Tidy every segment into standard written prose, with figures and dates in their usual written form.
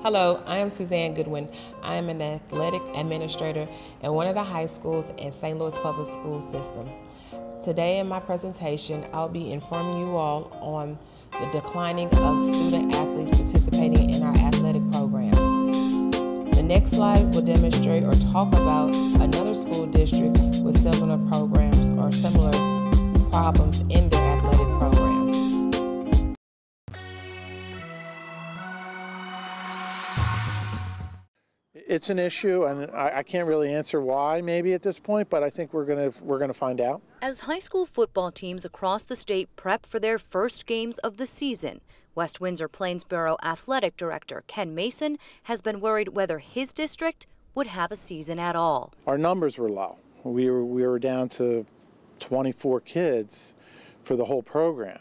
Hello, I am Suzanne Goodwin. I am an athletic administrator in one of the high schools in St. Louis Public School System. Today in my presentation, I'll be informing you all on the declining of student athletes participating in our athletic programs. The next slide will demonstrate or talk about another school district with similar programs or similar problems in their athletic programs. It's an issue, and I can't really answer why maybe at this point, but I think we're gonna find out. As high school football teams across the state prep for their first games of the season, West Windsor-Plainsboro Athletic Director Ken Mason has been worried whether his district would have a season at all. Our numbers were low. We were down to 24 kids for the whole program.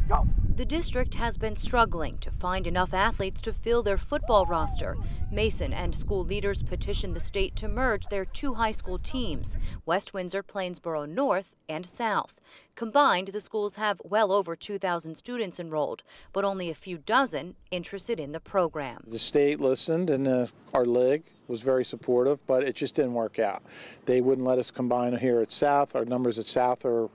Go! The district has been struggling to find enough athletes to fill their football roster. Mason and school leaders petitioned the state to merge their two high school teams, West Windsor-Plainsboro North and South. Combined, the schools have well over 2,000 students enrolled, but only a few dozen interested in the program. The state listened, and our league was very supportive, but it just didn't work out. They wouldn't let us combine here at South. Our numbers at South are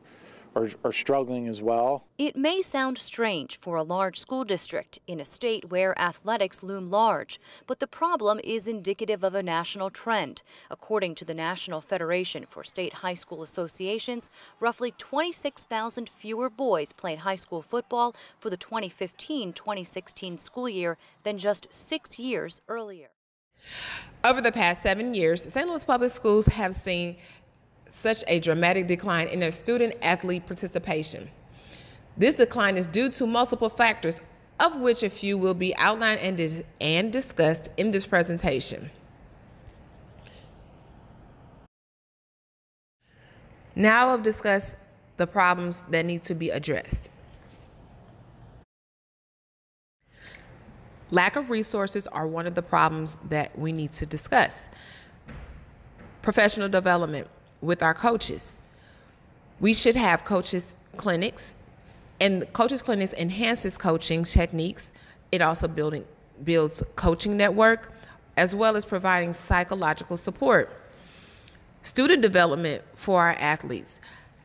struggling as well. It may sound strange for a large school district in a state where athletics loom large, but the problem is indicative of a national trend. According to the National Federation for State High School Associations, roughly 26,000 fewer boys played high school football for the 2015-2016 school year than just 6 years earlier. Over the past 7 years, St. Louis Public Schools have seen such a dramatic decline in their student athlete participation. This decline is due to multiple factors, of which a few will be outlined and discussed in this presentation. Now I'll discuss the problems that need to be addressed. Lack of resources are one of the problems that we need to discuss. Professional development with our coaches. We should have coaches clinics, and coaches clinics enhances coaching techniques. It also builds coaching network, as well as providing psychological support. Student development for our athletes.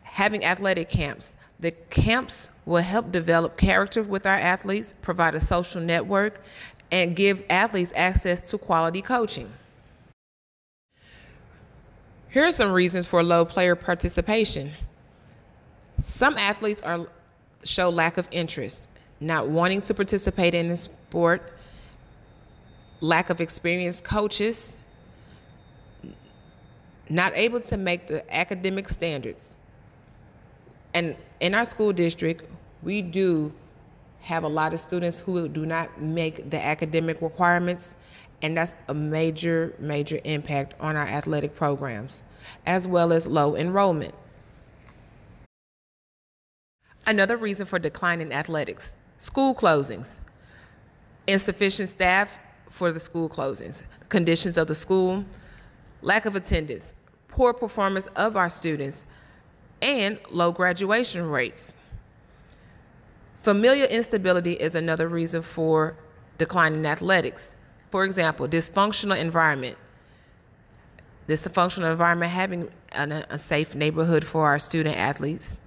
Having athletic camps. The camps will help develop character with our athletes, provide a social network, and give athletes access to quality coaching. Here are some reasons for low player participation. Some athletes show lack of interest, not wanting to participate in the sport, lack of experienced coaches, not able to make the academic standards. And in our school district, we do have a lot of students who do not make the academic requirements, and that's a major impact on our athletic programs, as well as low enrollment. Another reason for decline in athletics, school closings. Insufficient staff for the school closings, conditions of the school, lack of attendance, poor performance of our students, and low graduation rates. Familial instability is another reason for decline in athletics. For example, dysfunctional environment. Dysfunctional environment, having a safe neighborhood for our student athletes.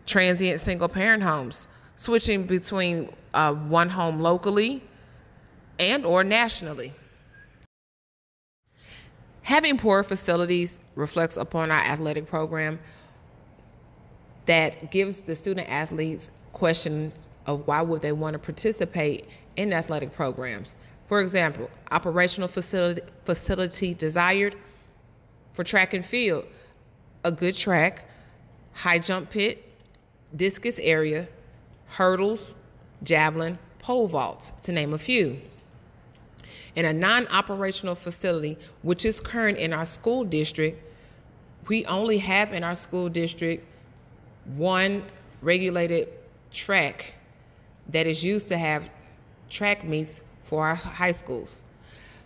Transient single-parent homes, switching between one home locally and or nationally. Having poor facilities reflects upon our athletic program that gives the student athletes questions of why would they want to participate in athletic programs. For example, operational facility desired for track and field, a good track, high jump pit, discus area, hurdles, javelin, pole vaults, to name a few. In a non-operational facility, which is current in our school district, we only have in our school district one regulated track that is used to have track meets for our high schools.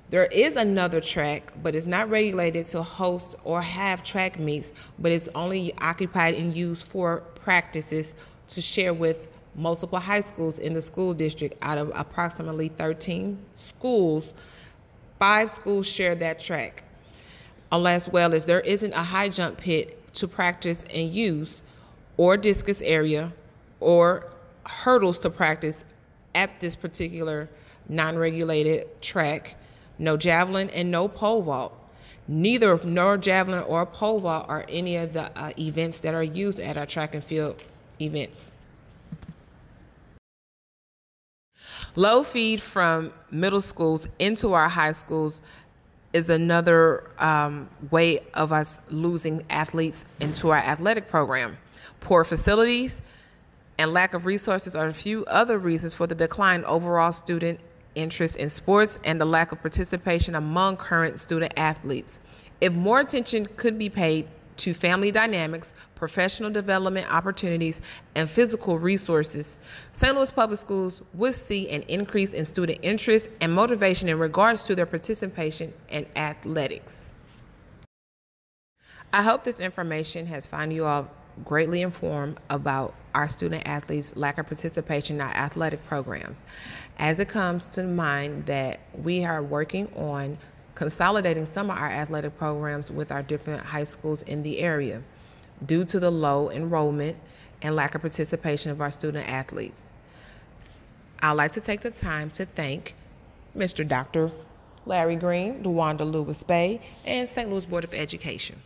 There is another track, but it's not regulated to host or have track meets, but it's only occupied and used for practices to share with multiple high schools in the school district. Out of approximately 13 schools, 5 schools share that track. As well as there isn't a high jump pit to practice and use, or discus area, or hurdles to practice at this particular non-regulated track. No javelin and no pole vault. Neither nor javelin or pole vault are any of the events that are used at our track and field events. Low feed from middle schools into our high schools is another way of us losing athletes into our athletic program. Poor facilities and lack of resources are a few other reasons for the decline in overall student interest in sports and the lack of participation among current student athletes. If more attention could be paid to family dynamics, professional development opportunities, and physical resources, St. Louis Public Schools would see an increase in student interest and motivation in regards to their participation in athletics. I hope this information has found you all greatly informed about our student athletes' lack of participation in our athletic programs. As it comes to mind that we are working on consolidating some of our athletic programs with our different high schools in the area due to the low enrollment and lack of participation of our student athletes. I'd like to take the time to thank Mr. Dr. Larry Green, DeWanda Lewis Bay, and St. Louis Board of Education.